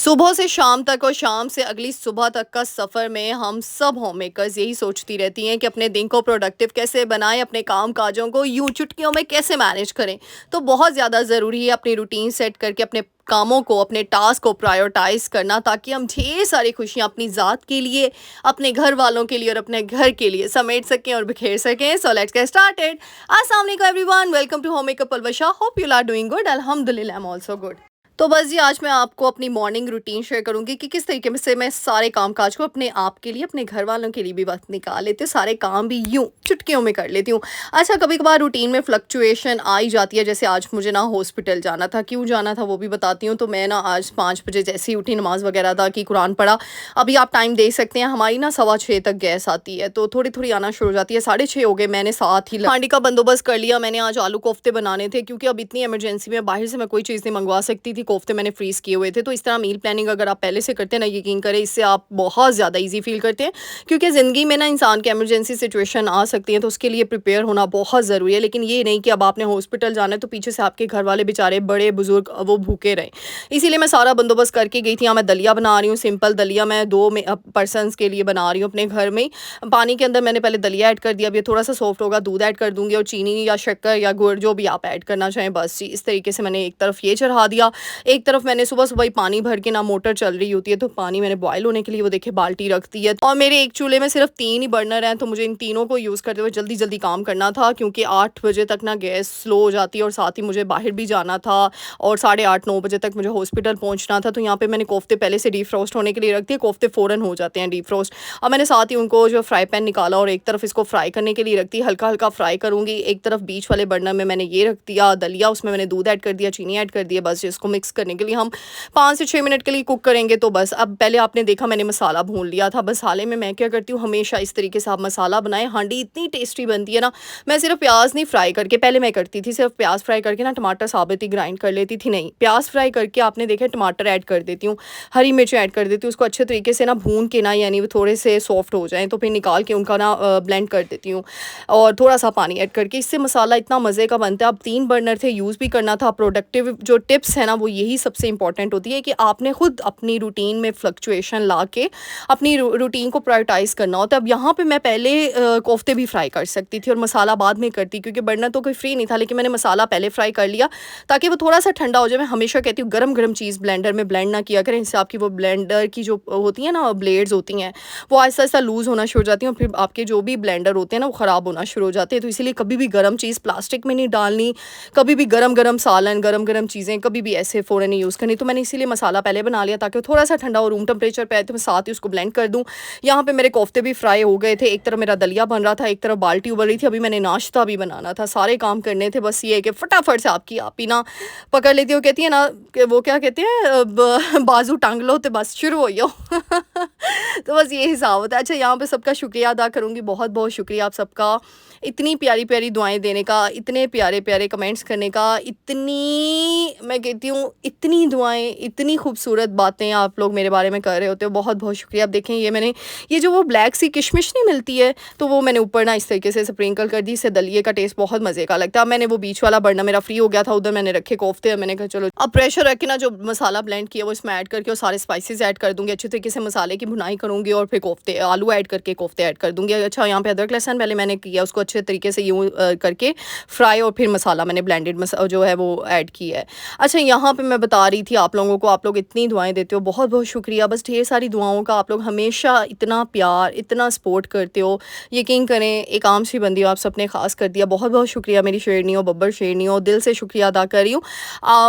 सुबह से शाम तक और शाम से अगली सुबह तक का सफ़र में हम सब होम मेकर्स यही सोचती रहती हैं कि अपने दिन को प्रोडक्टिव कैसे बनाएं, अपने काम काजों को यूं चुटकियों में कैसे मैनेज करें। तो बहुत ज़्यादा ज़रूरी है अपनी रूटीन सेट करके अपने कामों को, अपने टास्क को प्रायोरिटाइज करना, ताकि हम ढेर सारी खुशियां अपनी ज़ात के लिए, अपने घर वालों के लिए और अपने घर के लिए समेट सकें और बिखेर सकें। So let's get started. अस्सलाम वालेकुम everyone, welcome to home maker Palwasha. Hope you are doing good. अल्हम्दुलिल्लाह, आई एम आल्सो गुड। तो बस जी, आज मैं आपको अपनी मॉर्निंग रूटीन शेयर करूंगी कि किस तरीके से मैं सारे काम काज को अपने आप के लिए, अपने घर वालों के लिए भी वक्त निकाल लेती हूँ, सारे काम भी यूं चुटकियों में कर लेती हूँ। अच्छा, कभी कभार रूटीन में फ्लक्चुएशन आ ही जाती है। जैसे आज मुझे ना हॉस्पिटल जाना था, क्यों जाना था वो भी बताती हूँ। तो मैं ना आज 5 बजे जैसे ही उठी, नमाज वगैरह अदा की, कुरान पढ़ा। अभी आप टाइम देख सकते हैं, हमारी ना 6:15 तक गैस आती है, तो थोड़ी थोड़ी आना शुरू हो जाती है। 6:30 हो गए, मैंने साथ ही हांडी का बंदोबस्त कर लिया। मैंने आज आलू कोफ्ते बनाने थे, क्योंकि अब इतनी इमरजेंसी में बाहर से मैं कोई चीज़ नहीं मंगवा सकती थी। कोफ्ते मैंने फ्रीज़ किए हुए थे। तो इस तरह मील प्लानिंग अगर आप पहले से करते हैं ना, यकीन करें, इससे आप बहुत ज़्यादा इजी फील करते हैं। क्योंकि ज़िंदगी में ना इंसान की इमरजेंसी सिचुएशन आ सकती है, तो उसके लिए प्रिपेयर होना बहुत ज़रूरी है। लेकिन ये नहीं कि अब आपने हॉस्पिटल जाना है तो पीछे से आपके घर वाले बेचारे बड़े बुजुर्ग वो भूखे रहें। इसीलिए मैं सारा बंदोबस्त करके गई थी। मैं दलिया बना रही हूँ, सिंपल दलिया। मैं 2 पर्सनस के लिए बना रही हूँ अपने घर में। पानी के अंदर मैंने पहले दलिया ऐड कर दिया। अब ये थोड़ा सा सॉफ्ट होगा, दूध ऐड कर दूंगी और चीनी या शक्कर या गुड़, जो भी आप ऐड करना चाहें। बस जी, इस तरीके से मैंने एक तरफ ये चढ़ा दिया। एक तरफ मैंने सुबह सुबह ही पानी भर के, ना मोटर चल रही होती है तो पानी मैंने बॉयल होने के लिए वो देखिए बाल्टी रख दी है। और मेरे एक चूल्हे में सिर्फ 3 ही बर्नर हैं, तो मुझे इन तीनों को यूज़ करते हुए जल्दी जल्दी काम करना था। क्योंकि 8 बजे तक ना गैस स्लो हो जाती है और साथ ही मुझे बाहर भी जाना था और 8:30-9 बजे तक मुझे हॉस्पिटल पहुंचना था। तो यहाँ पे मैंने कोफ्ते पहले से डीप फ्रोस्ट होने के लिए रख दिए। कोफ्ते फ़ौरन हो जाते हैं डीप फ्रोस्ट। अब मैंने साथ ही उनको जो फ्राई पैन निकाला और एक तरफ इसको फ्राई करने के लिए रख दी। हल्का हल्का फ्राई करूँगी। एक तरफ बीच वाले बर्नर में मैंने ये रख दिया दलिया, उसमें मैंने दूध ऐड कर दिया, चीनी ऐड कर दिया। बस इसको मिक्स करने के लिए हम 5 से 6 मिनट के लिए कुक करेंगे। तो बस अब पहले आपने देखा मैंने मसाला भून लिया था। मसाले में मैं क्या करती हूँ, हमेशा इस तरीके से आप मसाला बनाएं। हांडी इतनी टेस्टी बनती है ना। मैं सिर्फ प्याज नहीं फ्राई करके, पहले मैं करती थी सिर्फ प्याज फ्राई करके ना टमाटर साबित ही ग्राइंड कर लेती थी। नहीं, प्याज फ्राई करके आपने देखा टमाटर ऐड कर देती हूँ, हरी मिर्च ऐड कर देती हूँ। उसको अच्छे तरीके से ना भून के ना, यानी वो थोड़े से सॉफ्ट हो जाएं, तो फिर निकाल के उनका ना ब्लेंड कर देती हूँ और थोड़ा सा पानी ऐड करके। इससे मसाला इतना मज़े का बनता है। अब 3 बर्नर थे, यूज़ भी करना था। प्रोडक्टिव जो टिप्स है ना, वो यही सबसे इंपॉर्टेंट होती है कि आपने खुद अपनी रूटीन में फ्लक्चुएशन ला के अपनी रूटीन को प्रायोरिटाइज करना होता है। अब यहाँ पे मैं पहले कोफ्ते भी फ्राई कर सकती थी और मसाला बाद में करती, क्योंकि बर्नर तो कोई फ्री नहीं था। लेकिन मैंने मसाला पहले फ्राई कर लिया ताकि वो थोड़ा सा ठंडा हो जाए। मैं हमेशा कहती हूँ गरम गरम चीज़ ब्लेंडर में ब्लेंड ना किया करें, इससे आपकी वो ब्लेंडर की जो होती है ना ब्लेड्स होती हैं, वो आहिस्ता आहिस्ता लूज़ होना शुरू हो जाती हैं और फिर आपके जो भी ब्लेंडर होते हैं ना, वो ख़राब होना शुरू हो जाते हैं। तो इसीलिए कभी भी गर्म चीज़ प्लास्टिक में नहीं डालनी, कभी भी गरम गरम सालन, गरम गरम चीज़ें कभी भी ऐसे फ़ौरन नहीं यूज़ करनी। तो मैंने इसीलिए मसाला पहले बना लिया ताकि थोड़ा सा ठंडा और रूम टेम्परेचर पे आए, तो मैं साथ ही उसको ब्लेंड कर दूँ। यहाँ पे मेरे कोफ्ते भी फ्राई हो गए थे। एक तरफ मेरा दलिया बन रहा था, एक तरफ बाल्टी उबल रही थी। अभी मैंने नाश्ता भी बनाना था, सारे काम करने थे। बस ये है कि फटाफट से आपकी आप ही ना पकड़ लेती हो, कहती है ना कि वो क्या कहते हैं, बाजू टांग लो तो बस शुरू हो जाओ। तो बस ये हिसाब होता है। अच्छा, यहाँ पे सबका शुक्रिया अदा करूँगी, बहुत बहुत शुक्रिया आप सबका, इतनी प्यारी प्यारी दुआएं देने का, इतने प्यारे प्यारे कमेंट्स करने का, इतनी, मैं कहती हूँ इतनी दुआएं, इतनी खूबसूरत बातें आप लोग मेरे बारे में कर रहे होते हो। बहुत बहुत शुक्रिया। आप देखें, ये मैंने ये जो वो ब्लैक सी किशमिश नहीं मिलती है, तो वो मैंने ऊपर ना इस तरीके से स्प्रिंकल कर दी। इससे दलिए का टेस्ट बहुत मज़े का लगता है। मैंने वो बीच वाला बर्नर मेरा फ्री हो गया था, उधर मैंने रखे कोफ्ते। मैंने कहा चलो अब प्रेशर रख के ना जो मसाला ब्लेंड किया वो इसमें ऐड करके और सारे स्पाइसेस ऐड कर दूँगी। अच्छे तरीके से मसाले की भुनाई करूँगी और फिर कोफ्ते, आलू ऐड करके कोफ्ते ऐड कर दूँगी। अच्छा, यहाँ पे अदरक लहसुन पहले मैंने किया, उसको अच्छे तरीके से यूँ करके फ्राई, और फिर मसाला मैंने ब्लेंडेड जो है वो ऐड किया है। अच्छा, यहाँ पे मैं बता रही थी आप लोगों को, आप लोग इतनी दुआएं देते हो, बहुत बहुत शुक्रिया। बस ढेर सारी दुआओं का। आप लोग हमेशा इतना प्यार, इतना सपोर्ट करते हो, यकीन करें एक आम सी बंदी हो, आप सबने खास कर दिया। बहुत बहुत शुक्रिया मेरी शेरनियों, बब्बर शेरनियों, दिल से शुक्रिया अदा कर रही हूँ।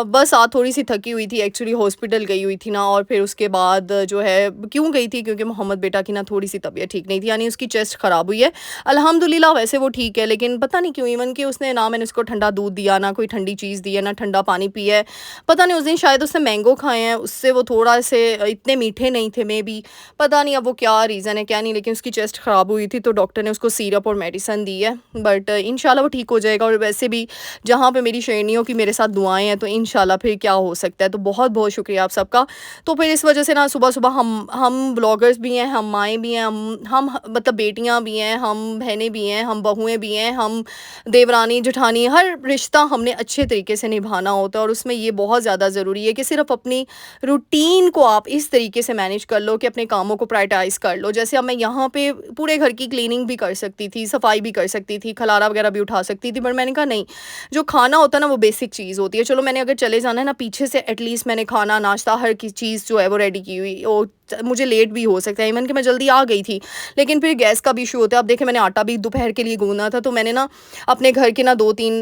बस आज थोड़ी सी थकी हुई थी, एक्चुअली हॉस्पिटल गई हुई थी ना, और फिर उसके बाद जो है क्यों गई थी, क्योंकि मोहम्मद बेटा की ना थोड़ी सी तबीयत ठीक नहीं थी, यानी उसकी चेस्ट ख़राब हुई है। अल्हम्दुलिल्लाह वैसे वो ठीक है, लेकिन पता नहीं क्यों, इवन कि उसने ना मैंने उसको ठंडा दूध दिया, ना कोई ठंडी चीज़ दी है, ना ठंडा पानी पिया है। पता नहीं उस दिन शायद उसने मैंगो खाए हैं, उससे वो थोड़ा से इतने मीठे नहीं थे मे बी, पता नहीं अब वो क्या रीज़न है क्या नहीं। लेकिन उसकी चेस्ट ख़राब हुई थी तो डॉक्टर ने उसको सिरप और मेडिसिन दी है, बट इंशाल्लाह वो ठीक हो जाएगा। और वैसे भी जहाँ पे मेरी शेरनियों की मेरे साथ दुआएं हैं, तो इंशाल्लाह फिर क्या हो सकता है। तो बहुत बहुत शुक्रिया आप सबका। तो फिर इस वजह से ना सुबह सुबह हम ब्लॉगर्स भी हैं, हम माएँ भी हैं, हम मतलब बेटियाँ भी हैं, हम बहनें भी हैं, हम बहू बहुएँ भी हैं, हम देवरानी, जेठानी, हर रिश्ता हमने अच्छे तरीके से निभाना होता है और उसमें ये बहुत ज़्यादा ज़रूरी है कि सिर्फ़ अपनी रूटीन को आप इस तरीके से मैनेज कर लो कि अपने कामों को प्रायोरिटाइज़ कर लो। जैसे अब मैं यहाँ पे पूरे घर की क्लीनिंग भी कर सकती थी, सफाई भी कर सकती थी, खलारा वगैरह भी उठा सकती थी, पर मैंने कहा नहीं, जो खाना होता है ना वो बेसिक चीज़ होती है। चलो मैंने अगर चले जाना है ना पीछे से एटलीस्ट मैंने खाना, नाश्ता हर की चीज़ जो है वो रेडी की हुई ओ मुझे लेट भी हो सकता है, इवन कि मैं जल्दी आ गई थी, लेकिन फिर गैस का भी इशू होता है। अब देखिए मैंने आटा भी दोपहर के लिए गूँधा था, तो मैंने ना अपने घर के ना 2-3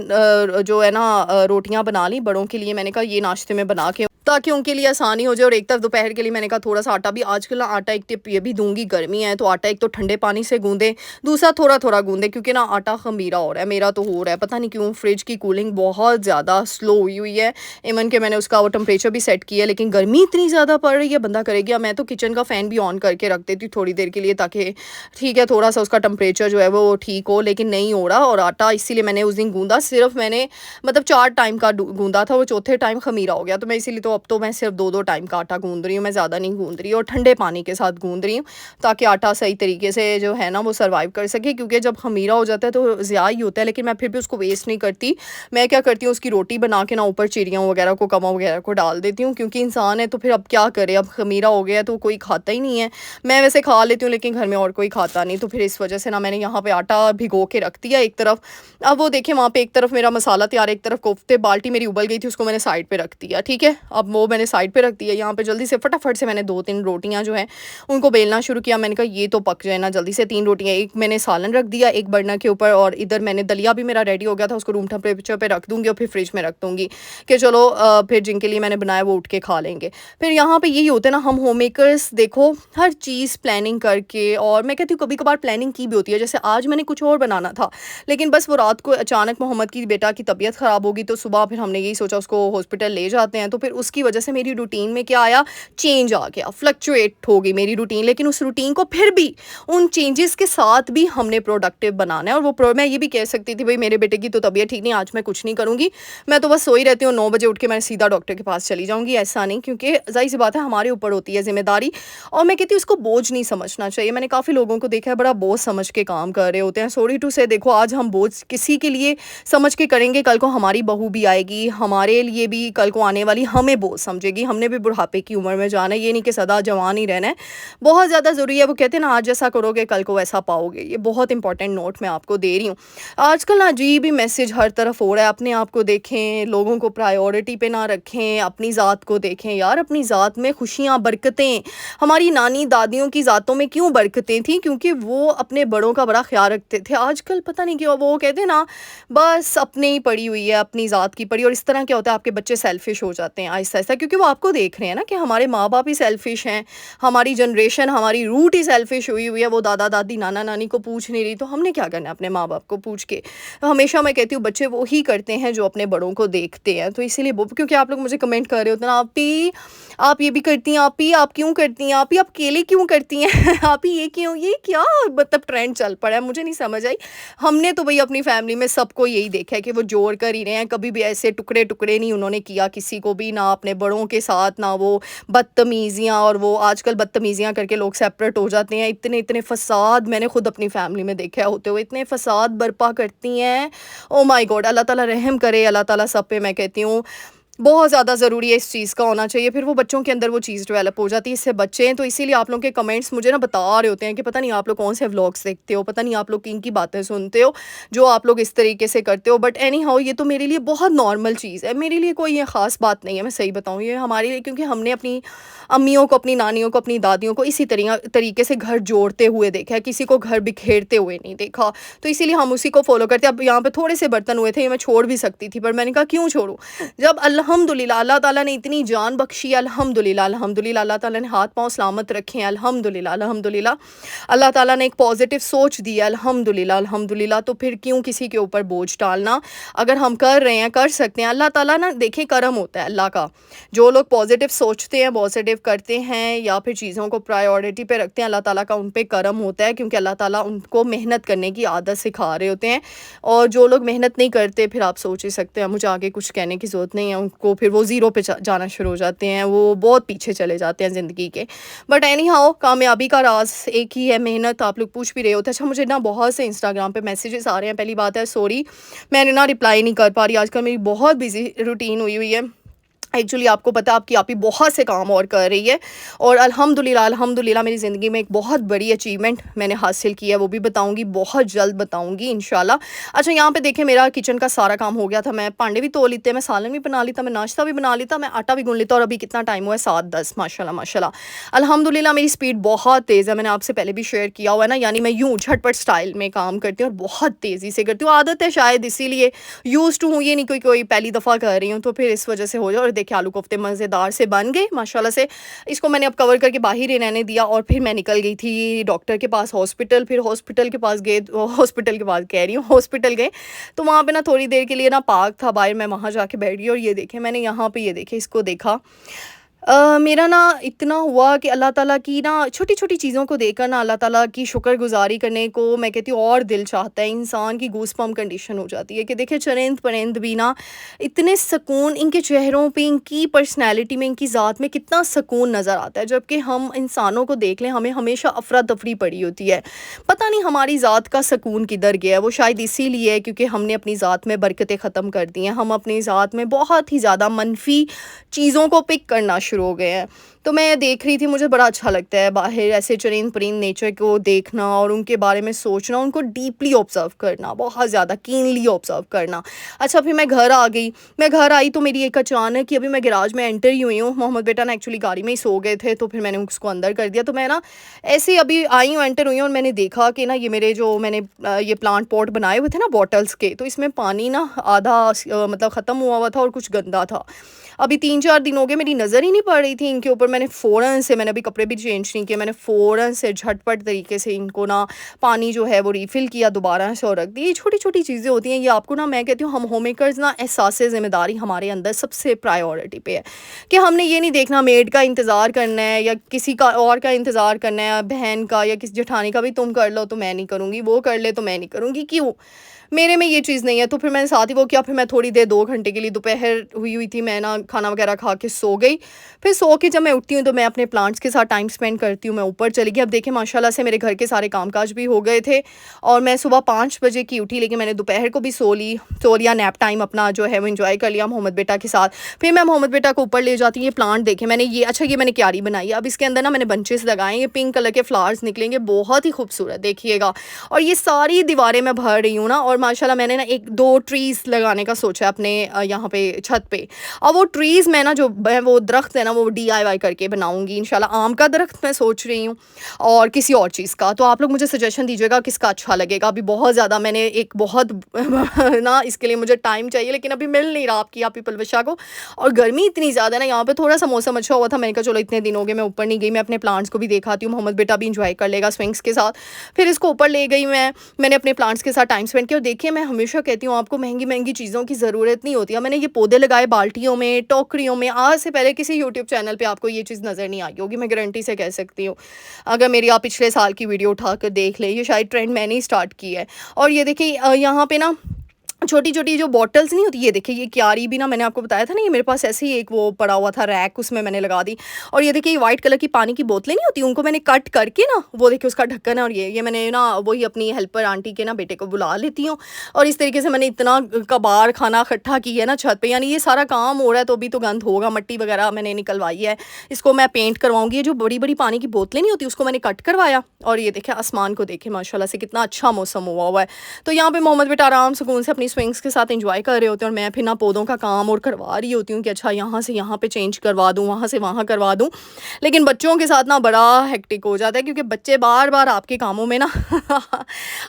जो है ना रोटियाँ बना ली बड़ों के लिए। मैंने कहा ये नाश्ते में बना के ताकि उनके लिए आसानी हो जाए, और एक तरफ दोपहर के लिए मैंने कहा थोड़ा-सा आटा भी आजकल ना आटा एक टिप ये भी दूँगी, गर्मी है तो आटा एक तो ठंडे पानी से गूँधें, दूसरा थोड़ा-थोड़ा गूँधें क्योंकि ना आटा ख़मीरा हो रहा है, मेरा तो हो रहा है, पता नहीं क्यों फ्रिज की कूलिंग बहुत ज़्यादा स्लो हुई है। इवन कि मैंने उसका वो टेम्परेचर भी सेट किया है, लेकिन गर्मी इतनी ज़्यादा पड़ रही है, बंदा करे क्या? मैं तो किचन का फ़ैन भी ऑन करके रख देती हूँ थोड़ी देर के लिए ताकि ठीक है थोड़ा-सा उसका टेम्परेचर जो है वो ठीक हो, लेकिन नहीं हो रहा। और आटा इसीलिए मैंने उस दिन गूँधा, सिर्फ़ मैंने मतलब 4 टाइम का गूँधा था, वो चौथे टाइम ख़मीरा हो गया, तो मैं इसीलिए तो अब तो मैं सिर्फ़ 2-2 टाइम का आटा गूँध रही हूँ, मैं ज़्यादा नहीं गूँध रही और ठंडे पानी के साथ गूँध रही हूँ ताकि आटा सही तरीके से जो है ना वो सर्वाइव कर सके, क्योंकि जब ख़मीरा हो जाता है तो ज़िया ही होता है, लेकिन मैं फिर भी उसको वेस्ट नहीं करती। मैं क्या करती हूँ उसकी रोटी बना के ना ऊपर चिड़ियों वगैरह को, कौवा वगैरह को डाल देती हूँ, क्योंकि इंसान है तो फिर अब क्या करे, अब ख़मीरा हो गया तो कोई खाता ही नहीं है। मैं वैसे खा लेती हूँ लेकिन घर में और कोई खाता नहीं, तो फिर इस वजह से ना मैंने यहाँ पे आटा भिगो के रख दिया एक तरफ। अब वो देखिए वहाँ पे एक तरफ मेरा मसाला तैयार है, एक तरफ कोफ्ते, बाल्टी मेरी उबल गई थी उसको मैंने साइड पे रख दिया, ठीक है। अब वो मैंने साइड पे रख दिया, यहाँ पे जल्दी से फटाफट से मैंने 2-3 रोटियाँ जो हैं उनको बेलना शुरू किया। मैंने कहा ये तो पक जाए ना जल्दी से, 3 रोटियाँ, एक मैंने सालन रख दिया एक बर्नर के ऊपर, और इधर मैंने दलिया भी मेरा रेडी हो गया था, उसको रूम टेम्परेचर पे रख दूँगी और फिर फ्रिज में रख दूँगी कि चलो फिर जिनके लिए मैंने बनाया वो उठ के खा लेंगे। फिर यहाँ पे यही होता है ना, हम होम मेकर्स देखो हर चीज़ प्लानिंग करके, और मैं कहती हूँ कभी-कभार प्लानिंग की भी होती है। जैसे आज मैंने कुछ और बनाना था, लेकिन बस वो रात को अचानक मोहम्मद की बेटा की तबीयत ख़राब होगी, तो सुबह फिर हमने यही सोचा उसको हॉस्पिटल ले जाते हैं, तो फिर उसकी वजह से मेरी रूटीन में क्या आया, चेंज आ गया, फ्लक्चुएट हो गई मेरी रूटीन। लेकिन उस रूटीन को फिर भी उन चेंजेस के साथ भी हमने प्रोडक्टिव बनाना है, और वो मैं ये भी कह सकती थी भाई मेरे बेटे की तो तबीयत ठीक नहीं, आज मैं कुछ नहीं करूँगी, मैं तो बस सोई रहती हूँ, 9 बजे उठ के मैं सीधा डॉक्टर के पास चली जाऊँगी। ऐसा नहीं, क्योंकि ज़ाहिर सी बात है हमारे ऊपर होती है ज़िम्मेदारी, और मैं कहती हूँ उसको बोझ नहीं समझना चाहिए। मैंने काफ़ी लोगों को देखा है बड़ा बोझ समझ के काम कर रहे होते हैं। सॉरी टू से देखो आज हम बोझ किसी के लिए समझ के करेंगे, कल को हमारी बहू भी आएगी, हमारे लिए भी कल को आने वाली हमें बोझ समझेगी। हमने भी बुढ़ापे की उम्र में जाना है, ये नहीं कि सदा जवान ही रहना है। बहुत ज़्यादा ज़रूरी है, वो कहते हैं ना आज जैसा करोगे कल को वैसा पाओगे। ये बहुत इंपॉर्टेंट नोट मैं आपको दे रही हूँ। आजकल ना अजीब ही मैसेज हर तरफ हो रहा है, अपने आप को देखें, लोगों को प्रायोरिटी पे ना रखें, अपनी ज़ात को देखें। यार अपनी ज़ात में खुशियाँ, बरकतें, हमारी नानी दादियों की ज़ातों में क्यों बरकतें थी? क्योंकि वो अपने बड़ों का बड़ा ख्याल रखते थे। आजकल पता नहीं क्यों वो कहते हैं ना बस अपने ही पड़ी हुई है, अपनी ज़ात की पड़ी, और इस तरह क्या होता है आपके बच्चे सेल्फिश हो जाते हैं आहिस्ता-आहिस्ता, क्योंकि वो आपको देख रहे हैं ना कि हमारे माँ-बाप ही सेल्फिश हैं, हमारी जनरेशन, हमारी रूट ही सेल्फिश हुई हुई है, वो दादा-दादी, नाना-नानी को पूछ नहीं रही, तो हमने क्या करना है अपने माँ-बाप को पूछ के? तो हमेशा मैं कहती हूँ बच्चे वो ही करते हैं जो अपने बड़ों को देखते हैं, तो इसीलिए वो, क्योंकि आप लोग मुझे कमेंट कर रहे होते हैं ना, "आपी, आप ये भी करती हैं, आपी आप क्यों करती हैं? आपी आप केले क्यों करती हैं? आपी ये क्यों?" ये क्या मतलब ट्रेंड चल पड़ा है, मुझे नहीं समझ आई। हमने तो भई अपनी फैमिली में सबको यही देखा है कि वो जोड़ कर ही रहे हैं, कभी भी ऐसे टुकड़े-टुकड़े नहीं उन्होंने किया किसी को भी, ना अपने बड़ों के साथ, ना वो बदतमीज़ियाँ, और वो आजकल बदतमीज़ियाँ करके लोग सेपरेट हो जाते हैं। इतने-इतने फ़साद मैंने खुद अपनी फैमिली में देखा है होते हुए, इतने फ़साद बर्पा करती हैं। Oh my God! अल्लाह ताला रहम करे, अल्लाह ताला सब पे, मैं कहती हूँ बहुत ज़्यादा ज़रूरी है इस चीज़ का होना चाहिए, फिर वो बच्चों के अंदर वो चीज़ डेवलप हो जाती है, इससे बचें। तो इसीलिए आप लोगों के कमेंट्स मुझे ना बता रहे होते हैं कि पता नहीं आप लोग कौन से व्लॉग्स देखते हो, पता नहीं आप लोग किन की बातें सुनते हो, जो आप लोग इस तरीके से करते हो। बट एनी हाउ ये तो मेरे लिए बहुत नॉर्मल चीज़ है, मेरे लिए कोई ये ख़ास बात नहीं है, मैं सही बताऊँ। ये हमारे लिए, क्योंकि हमने अपनी अम्मियों को, अपनी नानियों को, अपनी दादियों को इसी तरीके से घर जोड़ते हुए देखा है, किसी को घर बिखेरते हुए नहीं देखा, तो इसीलिए हम उसी को फ़ॉलो करते हैं। अब यहाँ पे थोड़े से बर्तन हुए थे, ये मैं छोड़ भी सकती थी, पर मैंने कहा क्यों छोड़ूँ? जब अल्हम्दुलिल्लाह अल्लाह ताला ने इतनी जान बख्शी है, अल्हम्दुलिल्लाह अल्हम्दुलिल्लाह, अल्लाह ताला ने हाथ पाँव सलामत रखे हैं, अल्हम्दुलिल्लाह अल्हम्दुलिल्लाह, अल्लाह ताला ने एक पॉजिटिव सोच दी है, अल्हम्दुलिल्लाह अल्हम्दुलिल्लाह, तो फिर क्यों किसी के ऊपर बोझ डालना? अगर हम कर रहे हैं, कर सकते हैं, अल्लाह ताला ना देखिए करम होता है अल्लाह का, जो लोग पॉजिटिव सोचते हैं, पॉजिटिव करते हैं, या फिर चीज़ों को प्रायोरिटी पे रखते हैं, अल्लाह ताला का उन पे करम होता है, क्योंकि अल्लाह ताला उनको मेहनत करने की आदत सिखा रहे होते हैं। और जो लोग मेहनत नहीं करते, फिर आप सोच ही सकते हैं, मुझे आगे कुछ कहने की ज़रूरत नहीं है, आपको फिर वो ज़ीरो पे जाना शुरू हो जाते हैं, वो बहुत पीछे चले जाते हैं ज़िंदगी के। बट एनी हाउ कामयाबी का राज़ एक ही है, मेहनत। आप लोग पूछ भी रहे होते। अच्छा, मुझे ना बहुत से इंस्टाग्राम पे मैसेजेस आ रहे हैं। पहली बात है, सॉरी मैंने ना रिप्लाई नहीं कर पा रही, आजकल मेरी बहुत बिज़ी रूटीन हुई हुई है। एक्चुअली आपको पता है आपकी आप ही बहुत से काम और कर रही है, और अल्हम्दुलिल्लाह अल्हम्दुलिल्लाह मेरी ज़िंदगी में एक बहुत बड़ी अचीवमेंट मैंने हासिल की है, वो भी बताऊंगी, बहुत जल्द बताऊंगी इंशाल्लाह। अच्छा, यहाँ पे देखें मेरा किचन का सारा काम हो गया था, मैं भांडे भी धो लेते, मैं सालन भी बना लेता, मैं नाश्ता भी बना लेता, मैं आटा भी गूंद लेता। और अभी कितना टाइम हुआ है, 7:10। माशाल्लाह माशाल्लाह अल्हम्दुलिल्लाह मेरी स्पीड बहुत तेज़ है, मैंने आपसे पहले भी शेयर किया हुआ है ना। यानी मैं यूँ झटपट स्टाइल में काम करती हूँ और बहुत तेज़ी से करती हूँ, आदत है शायद, इसीलिए यूज़ टू हूँ, ये नहीं कोई पहली दफ़ा कर रही हूँ, तो फिर इस वजह से हो जाए। और देखिए आलू कोफ्ते मज़ेदार से बन गए माशाल्लाह से। इसको मैंने अब कवर करके बाहर ही रहने दिया, और फिर मैं निकल गई थी डॉक्टर के पास, हॉस्पिटल। फिर हॉस्पिटल के पास गए, हॉस्पिटल के पास कह रही हूँ, हॉस्पिटल गए तो वहाँ पे ना थोड़ी देर के लिए ना पार्क था बाहर, मैं वहाँ जाके बैठ गई। और ये देखें मैंने यहाँ पे, ये देखें इसको देखा। मेरा ना इतना हुआ कि अल्लाह ताला की ना छोटी-छोटी चीज़ों को देखकर ना अल्लाह ताला की शुक्रगुज़ारी करने को मैं कहती हूँ और दिल चाहता है। इंसान की गूज़बम्प कंडीशन हो जाती है कि देखिए चरिंद-परिंद भी ना इतने सुकून, इनके चेहरों पे, इनकी पर्सनैलिटी में, इनकी ज़ात में कितना सुकून नज़र आता है। जबकि हम इंसानों को देख लें, हमें हमेशा अफ़रा-तफ़री पड़ी होती है। पता नहीं हमारी ज़ात का सुकून किधर गया है। वो शायद इसीलिए है क्योंकि हमने अपनी ज़ात में बरकतें ख़त्म कर दी हैं। हम अपनी ज़ात में बहुत ही ज़्यादा मनफ़ी चीज़ों को पिक करना शुरू हो गए हैं। तो मैं देख रही थी, मुझे बड़ा अच्छा लगता है बाहर ऐसे चरिंद-परिंद नेचर को देखना और उनके बारे में सोचना, उनको डीपली ऑब्ज़र्व करना, बहुत ज़्यादा कीनली ऑब्ज़र्व करना। अच्छा, फिर मैं घर आ गई। मैं घर आई तो मेरी एक अचानक ही, अभी मैं गैराज में एंटर ही हुई हूँ, मोहम्मद बेटा ना एक्चुअली गाड़ी में ही सो गए थे, तो फिर मैंने उसको अंदर कर दिया। तो मैं ना ऐसे ही अभी आई हूँ, एंटर हुई हूँ, और मैंने देखा कि ना ये मेरे जो मैंने ये प्लांट पॉट बनाए हुए थे ना बॉटल्स के, तो इसमें पानी ना आधा मतलब ख़त्म हुआ हुआ था और कुछ गंदा था। अभी 3-4 दिन हो गए, मेरी नज़र ही नहीं पड़ रही थी इनके ऊपर। मैंने मैंने अभी कपड़े भी चेंज नहीं किए, मैंने फ़ौरन से झटपट तरीके से इनको ना पानी जो है वो रिफ़िल किया दोबारा से और रख दी। ये छोटी-छोटी चीज़ें होती हैं, ये आपको ना, मैं कहती हूँ हम होममेकर्स ना एहसास-ए ज़िम्मेदारी हमारे अंदर सबसे प्रायोरिटी पे है कि हमने ये नहीं देखना मेड का इंतज़ार करना है या किसी का और का इंतज़ार करना है, बहन का या किसी जेठानी का भी तुम कर लो तो मैं नहीं करूँगी, वो कर ले तो मैं नहीं करूँगी, क्यों? मेरे में ये चीज़ नहीं है। तो फिर मैंने साथ ही वो किया, फिर मैं थोड़ी देर 2 घंटे के लिए, दोपहर हुई थी, मैं ना खाना वगैरह खा के सो गई। फिर सो के जब मैं उठती हूँ तो मैं अपने प्लांट्स के साथ टाइम स्पेंड करती हूँ, मैं ऊपर चली गई। अब देखिए माशाल्लाह से मेरे घर के सारे कामकाज भी हो गए थे और मैं सुबह 5 बजे की उठी, लेकिन मैंने दोपहर को भी सो लिया, नैप टाइम अपना जो है वो एंजॉय कर लिया मोहम्मद बेटा के साथ। फिर मैं मोहम्मद बेटा को ऊपर ले जाती हूँ। ये प्लांट देखें मैंने, ये अच्छा ये मैंने क्यारी बनाई है, अब इसके अंदर ना मैंने बंचेस लगाए, ये पिंक कलर के फ्लावर्स निकलेंगे, बहुत ही खूबसूरत देखिएगा। और ये सारी दीवारें मैं भर रही हूँ ना, और माशाल्लाह मैंने ना 1-2 ट्रीज़ लगाने का सोचा है अपने यहाँ पे छत पे। और वो ट्रीज़ मैं ना जो वो दरख्त है ना वो DIY करके बनाऊँगी इंशाल्लाह। आम का दरख्त मैं सोच रही हूँ और किसी और चीज़ का। तो आप लोग मुझे सजेशन दीजिएगा किसका अच्छा लगेगा। अभी बहुत ज़्यादा मैंने एक बहुत ना इसके लिए मुझे टाइम चाहिए, लेकिन अभी मिल नहीं रहा आपकी आप ही पलवशा को। और गर्मी इतनी ज़्यादा है ना, यहाँ पे थोड़ा-सा मौसम अच्छा हुआ था, मैंने कहा चलो इतने दिन हो गए मैं ऊपर नहीं गई, मैं अपने प्लांट्स को भी देख आती हूँ, मोहम्मद बेटा भी एंजॉय कर लेगा स्विंग्स के साथ। फिर इसको ऊपर ले गई मैंने अपने प्लांट्स के साथ टाइम स्पेंड किया। और देखिए मैं हमेशा कहती हूँ आपको महंगी-महंगी चीज़ों की ज़रूरत नहीं होती है। मैंने ये पौधे लगाए बाल्टियों में, टोकरियों में, आज से पहले किसी यूट्यूब चैनल पे आपको ये चीज़ नज़र नहीं आई होगी, मैं गारंटी से कह सकती हूँ। अगर मेरी आप पिछले साल की वीडियो उठाकर देख लें, ये शायद ट्रेंड मैंने ही स्टार्ट की है। और ये देखिए यहाँ पे ना छोटी-छोटी जो बॉटल्स नहीं होती, ये देखिए ये क्यारी भी ना मैंने आपको बताया था ना, ये मेरे पास ऐसे ही एक वो पड़ा हुआ था रैक, उसमें मैंने लगा दी। और ये देखिए ये वाइट कलर की पानी की बोतलें नहीं होती, उनको मैंने कट करके ना वो देखिए उसका ढक्कन है। और ये मैंने ना वही अपनी हेल्पर आंटी के ना बेटे को बुला लेती हूँ, और इस तरीके से मैंने इतना कबाड़ खाना इकट्ठा की है ना छत पे, यानी ये सारा काम हो रहा है तो अभी तो गंद होगा, मट्टी वगैरह मैंने निकलवाई है, इसको मैं पेंट करवाऊँगी। ये जो बड़ी-बड़ी पानी की बोतलें नहीं होती उसको मैंने कट करवाया। और ये देखिए आसमान को देखें माशाल्लाह से कितना अच्छा मौसम हुआ हुआ है। तो यहाँ पे मोहम्मद बेटा आराम सुकून से अपनी स्विंग्स के साथ एंजॉय कर रहे होते हैं, और मैं फिर ना पौधों का काम और करवा रही होती हूँ कि अच्छा यहाँ से यहाँ पे चेंज करवा दूँ, वहाँ से वहाँ करवा दूँ। लेकिन बच्चों के साथ ना बड़ा हेक्टिक हो जाता है, क्योंकि बच्चे बार-बार आपके कामों में ना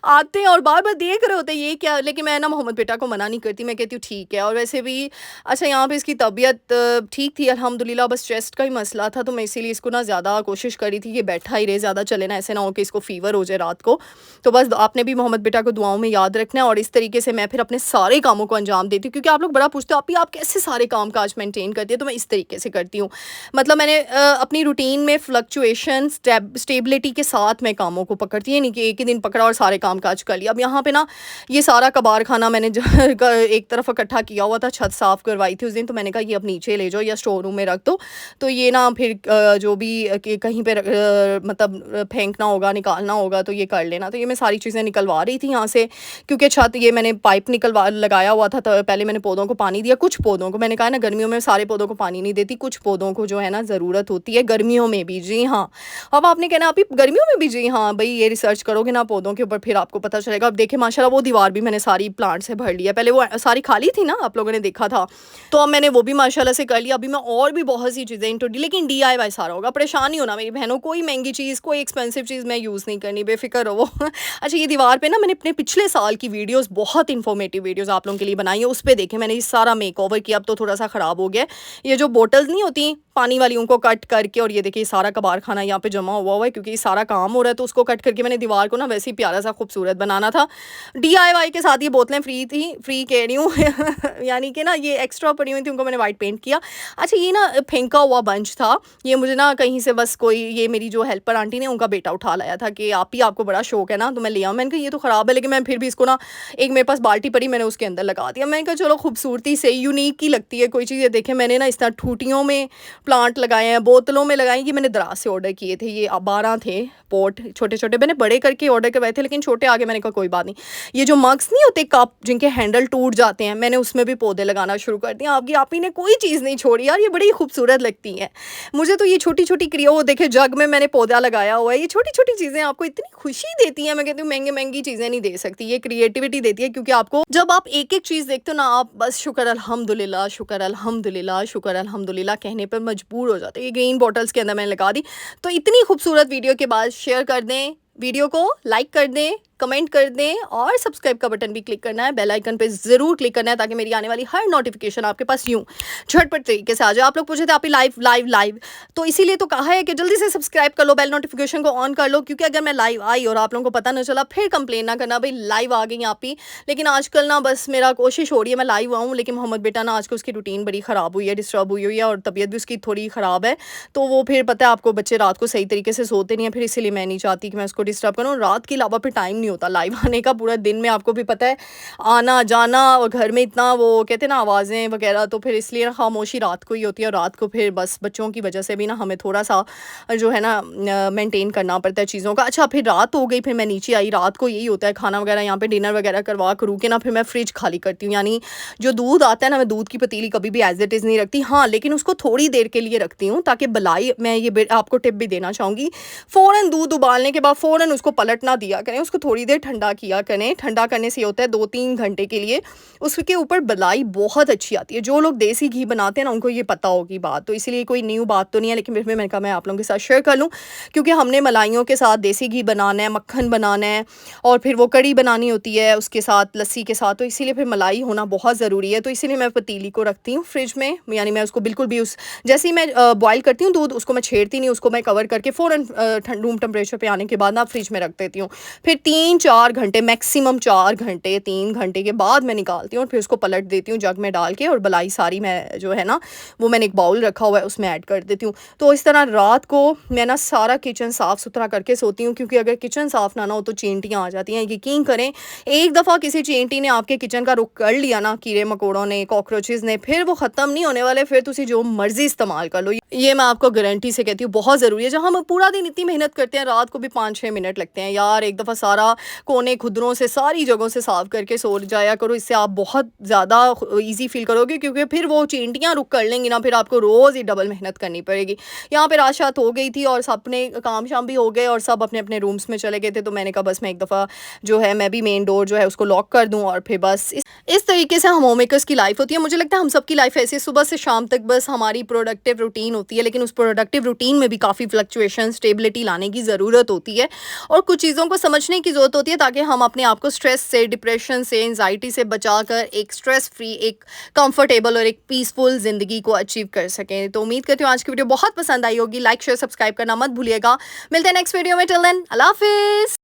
आते हैं और बार-बार देख रहे होते हैं ये क्या। लेकिन मैं ना मोहम्मद बेटा को मना नहीं करती, मैं कहती हूँ ठीक है। और वैसे भी अच्छा यहाँ पे इसकी तबीयत ठीक थी अल्हम्दुलिल्लाह, बस चेस्ट का ही मसला था, तो मैं इसीलिए इसको ना ज़्यादा कोशिश करी थी कि बैठा ही रहे, ज़्यादा चले ना, ऐसे ना हो कि इसको फ़ीवर हो जाए रात को। तो बस आपने भी मोहम्मद बेटा को दुआओं में याद रखना है। और इस तरीके से मैं फिर अपने सारे कामों को अंजाम देती हूँ, क्योंकि आप लोग बड़ा पूछते हो आप ही आप कैसे सारे काम काज मेंटेन करती है, तो मैं इस तरीके से करती हूँ। मतलब मैंने अपनी रूटीन में फ्लक्चुएशन स्टेबिलिटी के साथ मैं कामों को पकड़ती है, नहीं कि एक ही दिन पकड़ा और सारे काम काज कर लिया। अब यहाँ पे ना ये सारा कबाड़ खाना मैंने एक तरफ इकट्ठा किया हुआ था, छत साफ करवाई थी उस दिन, तो मैंने कहा ये अब नीचे ले जाओ या स्टोर रूम में रख दो, तो ये ना फिर जो भी कहीं पे मतलब फेंकना होगा निकालना होगा तो ये कर लेना। तो ये मैं सारी चीज़ें निकलवा रही थी यहाँ से, क्योंकि छत ये मैंने पाइप निकलवा लगाया हुआ था, तो पहले मैंने पौधों को पानी दिया। कुछ पौधों को मैंने कहा ना गर्मियों में सारे पौधों को पानी नहीं देती, कुछ पौधों को जो है ना ज़रूरत होती है गर्मियों में भी। जी हाँ, अब आपने कहना आप ही गर्मियों में भी, जी हाँ भाई, ये रिसर्च करोगे ना पौधों के ऊपर फिर आपको पता चलेगा। अब देखिए माशाल्लाह वो दीवार भी मैंने सारी प्लांट से भर लिया, पहले वो सारी खाली थी ना, आप लोगों ने देखा था, तो अब मैंने वो भी माशाल्लाह से कर लिया। अभी मैं और भी बहुत सी चीज़ें लेकिन DIY सारा होगा, परेशान नहीं होना मेरी बहनों, कोई महंगी चीज़ कोई एक्सपेंसिव चीज़ मैं यूज़ नहीं करनी, बेफिक्र रहो। अच्छा, ये दीवार पे ना मैंने अपने पिछले साल की वीडियोस, बहुत इन्फॉर्मेटिव वीडियोस आप लोगों के लिए बनाई है, उस पर देखें मैंने ये सारा मेकओवर किया। अब तो थोड़ा सा ख़राब हो गया, ये जो बोटल्स नहीं होती पानी वाली उनको कट करके, और ये देखिए सारा कबाड़ खाना यहाँ पे जमा हुआ है, क्योंकि ये सारा काम हो रहा है तो उसको कट करके मैंने दीवार को ना वैसे ही प्यारा सा खूबसूरत बनाना था। DIY के साथ ये बोतलें फ्री थी, फ्री कह रही हूँ यानी कि ना ये एक्स्ट्रा पड़ी हुई थी, उनको मैंने वाइट पेंट किया। अच्छा, ये ना फेंका हुआ बंच था, ये मुझे ना कहीं से बस कोई, ये मेरी जो हेल्पर आंटी ने उनका बेटा उठा लाया था कि आप ही आपको बड़ा शौक है ना, तो मैं ले आऊँ। मैंने कहा ये तो ख़राब है, लेकिन मैं फिर भी इसको ना, एक मेरे पास बाल्टी पड़ी मैंने उसके अंदर लगा दिया। मैंने कहा चलो खूबसूरती से यूनिक ही लगती है कोई चीज़। देखें मैंने ना इस तरह ठूटियों में प्लांट लगाए हैं, बोतलों में लगाए, ये मैंने दराज से ऑर्डर किए थे, ये 12 थे पॉट छोटे छोटे, मैंने बड़े करके ऑर्डर करवाए थे लेकिन छोटे आगे, मैंने कहा कोई बात नहीं। ये जो मग्स नहीं होते कप जिनके हैंडल टूट जाते हैं, मैंने उसमें भी पौधे लगाना शुरू कर दिया। आपकी आप ही ने कोई चीज़ नहीं छोड़ी यार, ये बड़ी खूबसूरत लगती है मुझे तो। ये छोटी छोटी क्रियो देखे जग में मैंने पौधा लगाया हुआ है, ये छोटी छोटी चीज़ें आपको इतनी खुशी देती हैं। मैं कहती हूँ महंगी महंगी चीज़ें नहीं दे सकती, ये क्रिएटिविटी देती है, क्योंकि आपको जब आप एक एक चीज़ देखते हो ना, आप बस शुक्र अल्हम्दुलिल्लाह, शुक्र अल्हम्दुलिल्लाह, शुक्र अल्हम्दुलिल्लाह कहने पर मजबूर हो जाते हैं। ये ग्रीन बॉटल्स के अंदर मैंने लगा दी। तो इतनी खूबसूरत वीडियो के बाद शेयर कर दें, वीडियो को लाइक कर दें, कमेंट कर दें, और सब्सक्राइब का बटन भी क्लिक करना है, बेल आइकन पे ज़रूर क्लिक करना है, ताकि मेरी आने वाली हर नोटिफिकेशन आपके पास यूँ झटपट तरीके से आ जाए। आप लोग पूछे थे आप ही लाइव लाइव लाइव, तो इसीलिए तो कहा है कि जल्दी से सब्सक्राइब कर लो, बेल नोटिफिकेशन को ऑन कर लो, क्योंकि अगर मैं लाइव आई और आप लोगों को पता न चला फिर कंप्लेन ना करना भाई लाइव आ गई आप ही। लेकिन आजकल ना बस मेरा कोशिश हो रही है मैं लाइव आऊँ, लेकिन मोहम्मद बेटा ना आजकल उसकी रूटीन बड़ी ख़राब हुई है, डिस्टर्ब हुई है, और तबीयत भी उसकी थोड़ी ख़राब है। तो वो फिर पता है आपको, बच्चे रात को सही तरीके से सोते नहीं है, फिर इसीलिए मैं नहीं चाहती कि मैं उसको डिस्टर्ब करूँ। रात के अलावा फिर टाइम नहीं होता लाइव आने का, पूरा दिन में आपको भी पता है आना जाना, और घर में इतना वो कहते हैं ना आवाज़ें वगैरह, तो फिर इसलिए ना खामोशी रात को ही होती है। और रात को फिर बस बच्चों की वजह से भी ना हमें थोड़ा सा जो है ना मेंटेन करना पड़ता है चीज़ों का। अच्छा, फिर रात हो गई, फिर मैं नीचे आई। रात को यही होता है खाना वगैरह यहाँ पे डिनर वगैरह करवा करूँ के ना, फिर मैं फ्रिज खाली करती हूँ, यानी जो दूध आता है ना, मैं दूध की पतीली कभी भी एज इट इज़ नहीं रखती। हाँ, लेकिन उसको थोड़ी देर के लिए रखती हूँ, ताकि बलाई, मैं ये आपको टिप भी देना चाहूँगी, फ़ौरन दूध उबालने के बाद फ़ौरन उसको पलट ना दिया करें, उसको थोड़ी देर ठंडा किया करें। ठंडा करने से होता है 2-3 घंटे के लिए उसके ऊपर बलाई बहुत अच्छी आती है। जो लोग देसी घी बनाते हैं ना, उनको ये पता होगी बात, तो इसलिए कोई न्यू बात तो नहीं है, लेकिन फिर मैंने कहा मैं आप लोगों के साथ शेयर कर लूँ, क्योंकि हमने मलाइयों के साथ देसी घी बनाना है, मक्खन बनाना है, और फिर वो कड़ी बनानी होती है उसके साथ, लस्सी के साथ, तो इसीलिए फिर मलाई होना बहुत ज़रूरी है। तो इसीलिए मैं पतीली को रखती हूँ फ्रिज में, यानी मैं उसको बिल्कुल भी जैसे ही मैं बॉयल करती हूँ दूध, उसको मैं छेड़ती नहीं, उसको मैं कवर करके फ़ौरन रूम टेम्परेचर पे आने के बाद ना फ्रिज में रख देती हूँ। फिर 3-4 घंटे, मैक्सिमम 4 घंटे, 3 घंटे के बाद मैं निकालती हूँ, और फिर उसको पलट देती हूँ जग में डाल के, और बलाई सारी मैं जो है ना वो मैंने एक बाउल रखा हुआ है उसमें ऐड कर देती हूँ। तो इस तरह रात को मैं ना सारा किचन साफ़ सुथरा करके सोती हूँ, क्योंकि अगर किचन साफ़ ना हो तो चींटियाँ आ जाती हैं। यकीन करें, एक दफ़ा किसी चींटी ने आपके किचन का रुख कर लिया ना, कीड़े मकोड़ों ने, कॉकरोचेज़ ने, फिर वो ख़त्म नहीं होने वाले, फिर तुसी जो मर्जी इस्तेमाल कर लो। ये मैं आपको गारंटी से कहती हूँ, बहुत ज़रूरी है। जब हम पूरा दिन इतनी मेहनत करते हैं, रात को भी 5-6 मिनट लगते हैं यार, एक दफ़ा सारा कोने खुदरों से सारी जगहों से साफ़ करके सो जाया करो, इससे आप बहुत ज़्यादा ईजी फील करोगे, क्योंकि फिर वो चींटियाँ रुक कर लेंगी ना, फिर आपको रोज़ ही डबल मेहनत करनी पड़ेगी। यहाँ पे रात शात हो गई थी और सब अपने काम शाम भी हो गए और सब अपने अपने रूम्स में चले गए थे, तो मैंने कहा बस मैं एक दफ़ा जो है मैं भी मेन डोर जो है उसको लॉक कर दूँ, और फिर बस इस तरीके से हम होम मेकर्स की लाइफ होती है। मुझे लगता है हम सबकी लाइफ ऐसे सुबह से शाम तक बस हमारी प्रोडक्टिव रूटीन होती है, लेकिन उस प्रोडक्टिव रूटीन में भी काफ़ी फ्लक्चुएशन, स्टेबिलिटी लाने की ज़रूरत होती है, और कुछ चीज़ों को समझने की ज़रूरत होती है, ताकि हम अपने आप को स्ट्रेस से, डिप्रेशन से, एंजाइटी से बचाकर एक स्ट्रेस फ्री, एक कंफर्टेबल और एक पीसफुल ज़िंदगी को अचीव कर सकें। तो उम्मीद करती हूँ आज की वीडियो बहुत पसंद आई होगी। लाइक शेयर सब्सक्राइब करना मत भूलिएगा। मिलते हैं नेक्स्ट वीडियो में। टिल देन, अल्लाह हाफिज़।